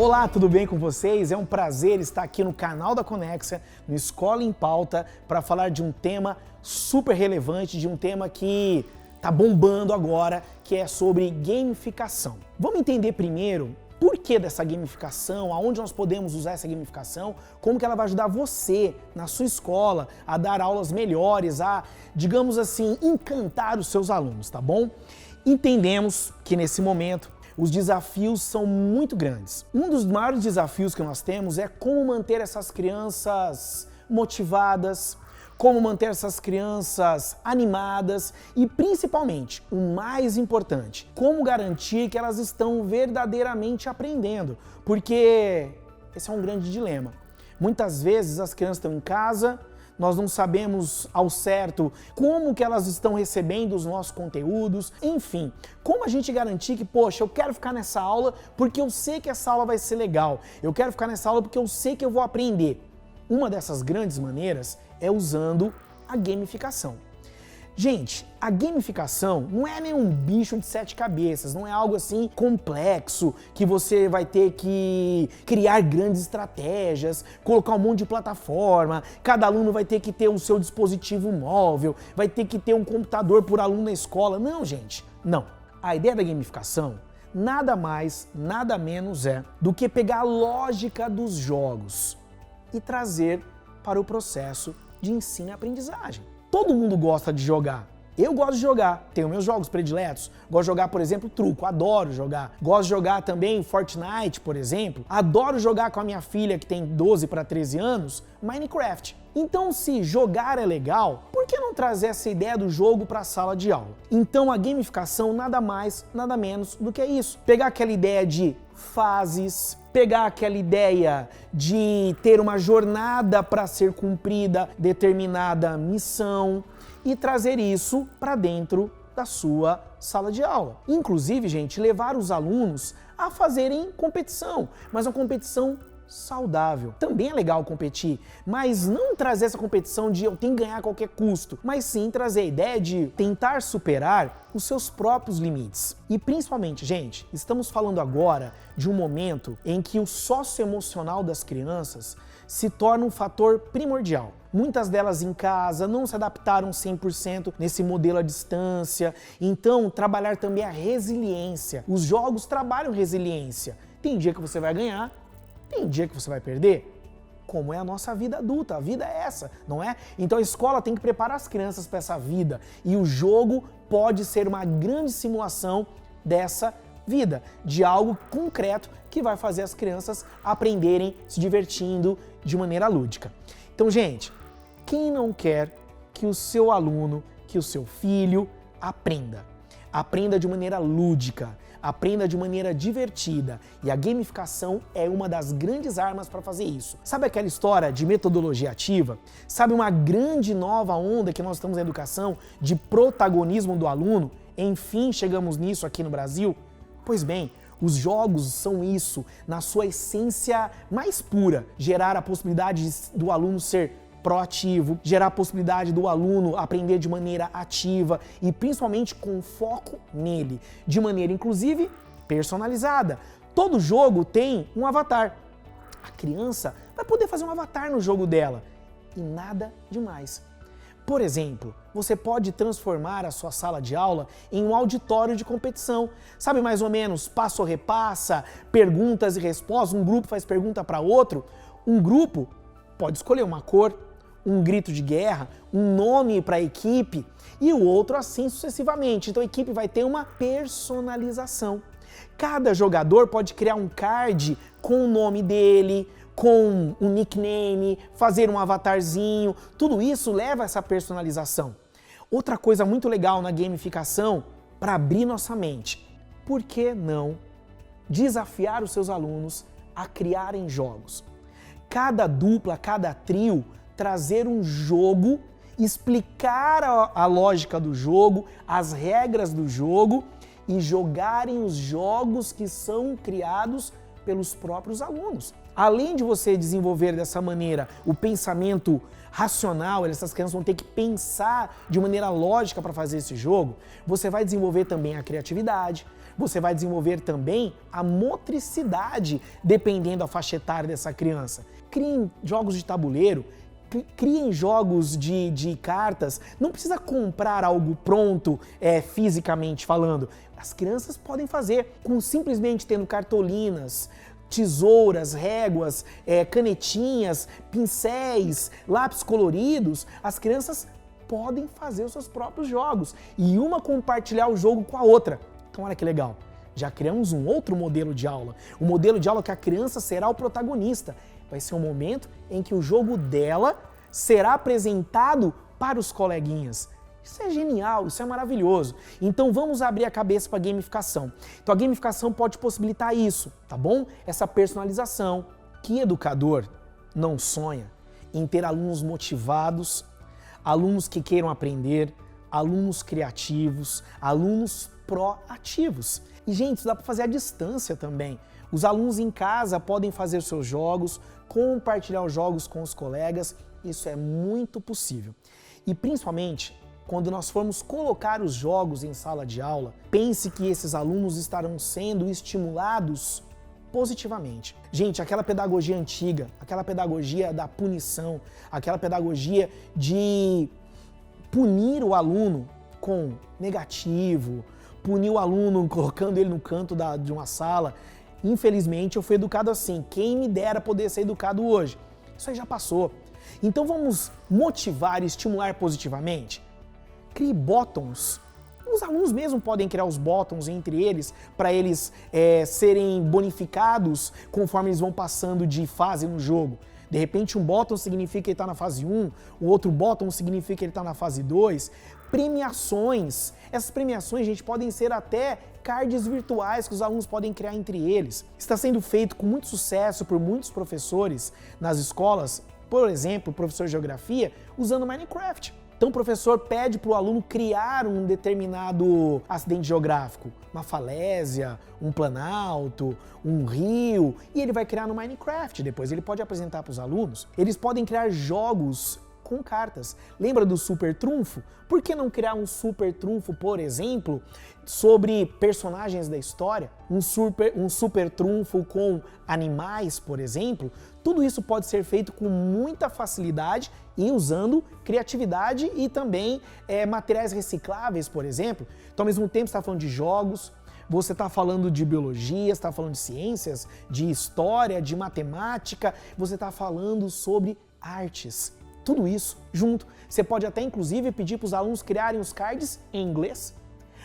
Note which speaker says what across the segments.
Speaker 1: Olá, tudo bem com vocês? É um prazer estar aqui no canal da Conexia, no Escola em Pauta, para falar de um tema super relevante, de um tema que está bombando agora, que é sobre gamificação. Vamos entender primeiro por que dessa gamificação, aonde nós podemos usar essa gamificação, como que ela vai ajudar você, na sua escola, a dar aulas melhores, a, digamos assim, encantar os seus alunos, tá bom? Entendemos que nesse momento os desafios são muito grandes. Um dos maiores desafios que nós temos é como manter essas crianças motivadas, como manter essas crianças animadas e, principalmente, o mais importante, como garantir que elas estão verdadeiramente aprendendo, porque esse é um grande dilema. Muitas vezes as crianças estão em casa, nós não sabemos ao certo como que elas estão recebendo os nossos conteúdos, enfim, como a gente garantir que, poxa, eu quero ficar nessa aula porque eu sei que essa aula vai ser legal, eu quero ficar nessa aula porque eu sei que eu vou aprender. Uma dessas grandes maneiras é usando a gamificação. Gente, a gamificação não é nenhum bicho de 7 cabeças, não é algo assim complexo que você vai ter que criar grandes estratégias, colocar um monte de plataforma, cada aluno vai ter que ter o seu dispositivo móvel, vai ter que ter um computador por aluno na escola. Não, gente, não. A ideia da gamificação nada mais, nada menos é do que pegar a lógica dos jogos e trazer para o processo de ensino e aprendizagem. Todo mundo gosta de jogar. Eu gosto de jogar, tenho meus jogos prediletos. Gosto de jogar, por exemplo, truco, adoro jogar. Gosto de jogar também Fortnite, por exemplo. Adoro jogar com a minha filha, que tem 12 para 13 anos, Minecraft. Então, se jogar é legal, por que não trazer essa ideia do jogo para a sala de aula? Então, a gamificação nada mais, nada menos do que isso. Pegar aquela ideia de fases, pegar aquela ideia de ter uma jornada para ser cumprida, determinada missão, e trazer isso para dentro da sua sala de aula. Inclusive, gente, levar os alunos a fazerem competição, mas uma competição saudável. Também é legal competir, mas não trazer essa competição de eu tenho que ganhar a qualquer custo, mas sim trazer a ideia de tentar superar os seus próprios limites. E principalmente, gente, estamos falando agora de um momento em que o socioemocional das crianças se torna um fator primordial. Muitas delas em casa não se adaptaram 100% nesse modelo à distância, então trabalhar também a resiliência. Os jogos trabalham resiliência. Tem dia que você vai ganhar, tem dia que você vai perder. Como é a nossa vida adulta, a vida é essa, não é? Então a escola tem que preparar as crianças para essa vida e o jogo pode ser uma grande simulação dessa vida, de algo concreto que vai fazer as crianças aprenderem se divertindo de maneira lúdica. Então, gente, quem não quer que o seu aluno, que o seu filho aprenda? Aprenda de maneira lúdica, aprenda de maneira divertida, e a gamificação é uma das grandes armas para fazer isso. Sabe aquela história de metodologia ativa? Sabe uma grande nova onda que nós estamos na educação de protagonismo do aluno? Enfim, chegamos nisso aqui no Brasil? Pois bem, os jogos são isso, na sua essência mais pura, gerar a possibilidade do aluno ser proativo, gerar a possibilidade do aluno aprender de maneira ativa e principalmente com foco nele, de maneira inclusive personalizada. Todo jogo tem um avatar. A criança vai poder fazer um avatar no jogo dela e nada demais. Por exemplo, você pode transformar a sua sala de aula em um auditório de competição. Sabe mais ou menos, passa ou repassa, perguntas e respostas, um grupo faz pergunta para outro. Um grupo pode escolher uma cor, um grito de guerra, um nome para a equipe e o outro assim sucessivamente. Então a equipe vai ter uma personalização. Cada jogador pode criar um card com o nome dele, com um nickname, fazer um avatarzinho, tudo isso leva a essa personalização. Outra coisa muito legal na gamificação, para abrir nossa mente, por que não desafiar os seus alunos a criarem jogos? Cada dupla, cada trio, trazer um jogo, explicar a lógica do jogo, as regras do jogo e jogarem os jogos que são criados pelos próprios alunos. além de você desenvolver dessa maneira o pensamento racional, essas crianças vão ter que pensar de maneira lógica para fazer esse jogo, você vai desenvolver também a criatividade, você vai desenvolver também a motricidade, dependendo da faixa etária dessa criança. Criem jogos de tabuleiro, criem jogos de cartas, não precisa comprar algo pronto fisicamente falando. As crianças podem fazer com simplesmente tendo cartolinas, tesouras, réguas, canetinhas, pincéis, lápis coloridos. As crianças podem fazer os seus próprios jogos e uma compartilhar o jogo com a outra. Então olha que legal, já criamos um outro modelo de aula, um modelo de aula que a criança será o protagonista. Vai ser um momento em que o jogo dela será apresentado para os coleguinhas. Isso é genial, isso é maravilhoso. Então vamos abrir a cabeça para a gamificação. Então a gamificação pode possibilitar isso, tá bom? Essa personalização. Que educador não sonha em ter alunos motivados, alunos que queiram aprender, alunos criativos, alunos proativos. E gente, isso dá para fazer à distância também. Os alunos em casa podem fazer seus jogos, compartilhar os jogos com os colegas, isso é muito possível. E principalmente, quando nós formos colocar os jogos em sala de aula, pense que esses alunos estarão sendo estimulados positivamente. Gente, aquela pedagogia antiga, aquela pedagogia da punição, aquela pedagogia de punir o aluno com negativo, punir o aluno colocando ele no canto de uma sala, infelizmente eu fui educado assim. Quem me dera poder ser educado hoje? Isso aí já passou. Então vamos motivar e estimular positivamente? Crie botões. Os alunos mesmo podem criar os botões entre eles para eles serem bonificados conforme eles vão passando de fase no jogo. De repente um botão significa que ele está na fase 1, o outro botão significa que ele está na fase 2. Premiações. Essas premiações, gente, podem ser até cards virtuais que os alunos podem criar entre eles. Está sendo feito com muito sucesso por muitos professores nas escolas, por exemplo, o professor de geografia, usando Minecraft. Então o professor pede para o aluno criar um determinado acidente geográfico, uma falésia, um planalto, um rio, e ele vai criar no Minecraft. Depois ele pode apresentar para os alunos. Eles podem criar jogos com cartas. Lembra do super trunfo? Por que não criar um super trunfo, por exemplo, sobre personagens da história? Um super trunfo com animais, por exemplo? Tudo isso pode ser feito com muita facilidade e usando criatividade e também materiais recicláveis, por exemplo. Então, ao mesmo tempo, você está falando de jogos, você está falando de biologia, você está falando de ciências, de história, de matemática, você está falando sobre artes. Tudo isso junto. Você pode até, inclusive, pedir para os alunos criarem os cards em inglês.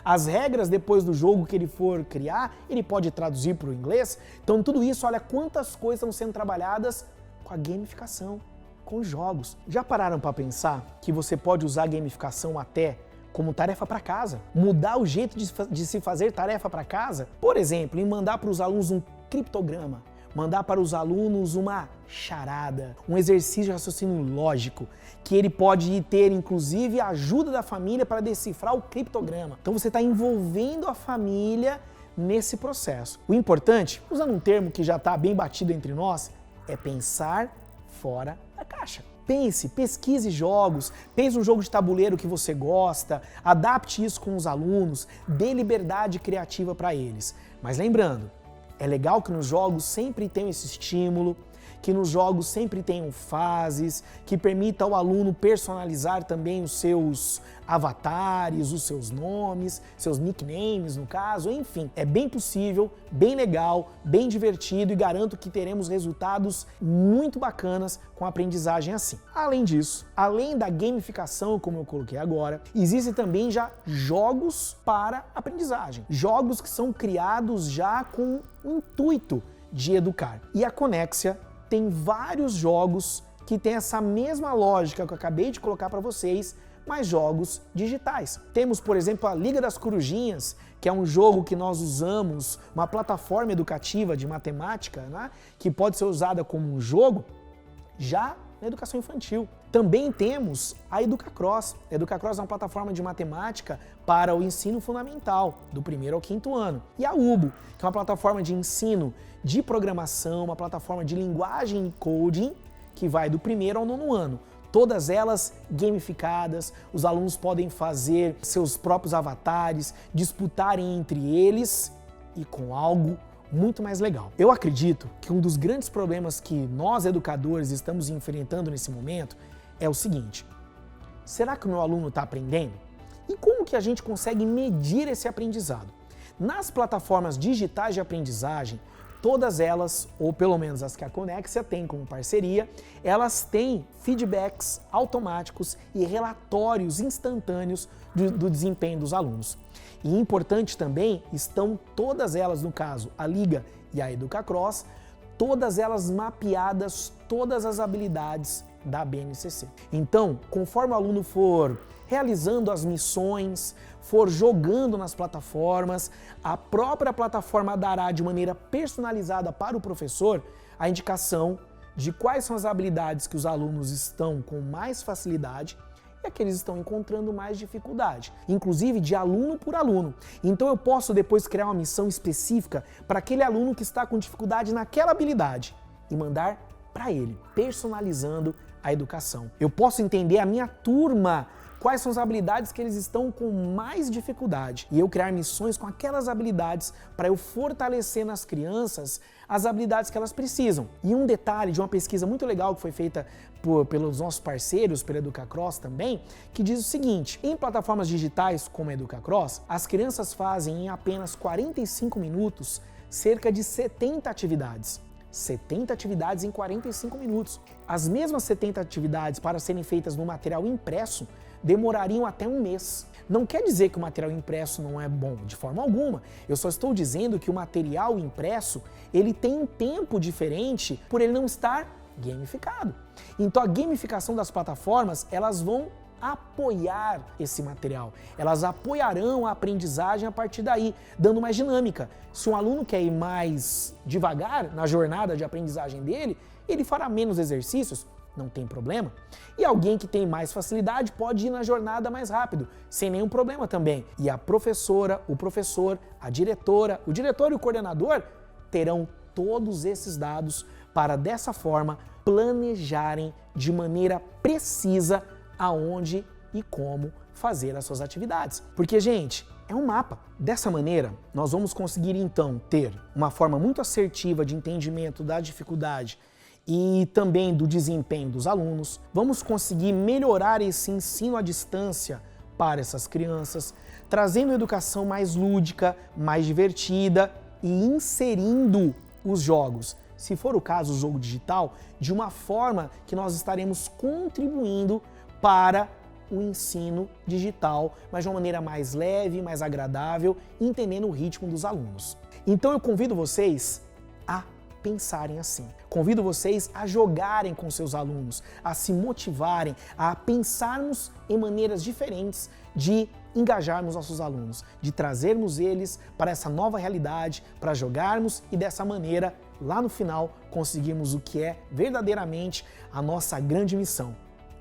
Speaker 1: As regras depois do jogo que ele for criar, ele pode traduzir para o inglês. Então tudo isso, olha quantas coisas estão sendo trabalhadas com a gamificação, com jogos. Já pararam para pensar que você pode usar a gamificação até como tarefa para casa? Mudar o jeito de se fazer tarefa para casa? Por exemplo, em mandar para os alunos um criptograma, mandar para os alunos uma charada, um exercício de raciocínio lógico, que ele pode ter, inclusive, a ajuda da família para decifrar o criptograma. Então você está envolvendo a família nesse processo. O importante, usando um termo que já está bem batido entre nós, é pensar fora da caixa. Pense, pesquise jogos, pense um jogo de tabuleiro que você gosta, adapte isso com os alunos, dê liberdade criativa para eles. Mas lembrando, é legal que nos jogos sempre tenham esse estímulo, que nos jogos sempre tenham fases, que permita ao aluno personalizar também os seus avatares, os seus nomes, seus nicknames no caso, enfim. É bem possível, bem legal, bem divertido e garanto que teremos resultados muito bacanas com a aprendizagem assim. Além disso, além da gamificação, como eu coloquei agora, existem também já jogos para aprendizagem. Jogos que são criados já com o intuito de educar. E a Conexia tem vários jogos que têm essa mesma lógica que eu acabei de colocar para vocês, mas jogos digitais. Temos, por exemplo, a Liga das Corujinhas, que é um jogo que nós usamos, uma plataforma educativa de matemática, né, que pode ser usada como um jogo já na educação infantil. Também temos a EducaCross. A EducaCross é uma plataforma de matemática para o ensino fundamental, do 1º ao 5º ano. E a UBO, que é uma plataforma de ensino de programação, uma plataforma de linguagem e coding, que vai do 1º ao 9º ano. Todas elas gamificadas, os alunos podem fazer seus próprios avatares, disputarem entre eles e com algo muito mais legal. Eu acredito que um dos grandes problemas que nós educadores estamos enfrentando nesse momento é o seguinte: será que o meu aluno está aprendendo? E como que a gente consegue medir esse aprendizado? Nas plataformas digitais de aprendizagem, todas elas, ou pelo menos as que a Conexia tem como parceria, elas têm feedbacks automáticos e relatórios instantâneos do desempenho dos alunos. E importante também, estão todas elas, no caso, a Liga e a EducaCross, todas elas mapeadas, todas as habilidades da BNCC. Então, conforme o aluno for realizando as missões, for jogando nas plataformas, a própria plataforma dará de maneira personalizada para o professor a indicação de quais são as habilidades que os alunos estão com mais facilidade e aqueles estão encontrando mais dificuldade, inclusive de aluno por aluno. Então eu posso depois criar uma missão específica para aquele aluno que está com dificuldade naquela habilidade e mandar para ele, personalizando a educação. Eu posso entender a minha turma, quais são as habilidades que eles estão com mais dificuldade e eu criar missões com aquelas habilidades para eu fortalecer nas crianças as habilidades que elas precisam. E um detalhe de uma pesquisa muito legal que foi feita pelos nossos parceiros, pela EducaCross também, que diz o seguinte: em plataformas digitais como a EducaCross, as crianças fazem em apenas 45 minutos cerca de 70 atividades. 70 atividades em 45 minutos. As mesmas 70 atividades para serem feitas no material impresso demorariam até um mês. Não quer dizer que o material impresso não é bom, de forma alguma. Eu só estou dizendo que o material impresso, ele tem um tempo diferente por ele não estar gamificado. Então a gamificação das plataformas, elas vão apoiar esse material. Elas apoiarão a aprendizagem a partir daí, dando mais dinâmica. Se um aluno quer ir mais devagar na jornada de aprendizagem dele, ele fará menos exercícios, não tem problema. E alguém que tem mais facilidade pode ir na jornada mais rápido, sem nenhum problema também. E a professora, o professor, a diretora, o diretor e o coordenador terão todos esses dados para, dessa forma, planejarem de maneira precisa aonde e como fazer as suas atividades. Porque, gente, é um mapa. Dessa maneira, nós vamos conseguir, então, ter uma forma muito assertiva de entendimento da dificuldade e também do desempenho dos alunos. Vamos conseguir melhorar esse ensino à distância para essas crianças, trazendo educação mais lúdica, mais divertida e inserindo os jogos, se for o caso, o jogo digital, de uma forma que nós estaremos contribuindo para o ensino digital, mas de uma maneira mais leve, mais agradável, entendendo o ritmo dos alunos. Então eu convido vocês a pensarem assim. Convido vocês a jogarem com seus alunos, a se motivarem, a pensarmos em maneiras diferentes de engajarmos nossos alunos, de trazermos eles para essa nova realidade, para jogarmos e dessa maneira, lá no final, conseguirmos o que é verdadeiramente a nossa grande missão: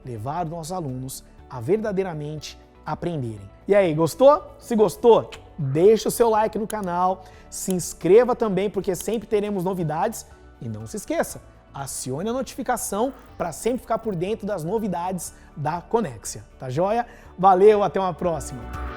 Speaker 1: levar os nossos alunos a verdadeiramente aprenderem. E aí, gostou? Se gostou, deixa o seu like no canal, se inscreva também, porque sempre teremos novidades. E não se esqueça, acione a notificação para sempre ficar por dentro das novidades da Conexia. Tá joia? Valeu, até uma próxima!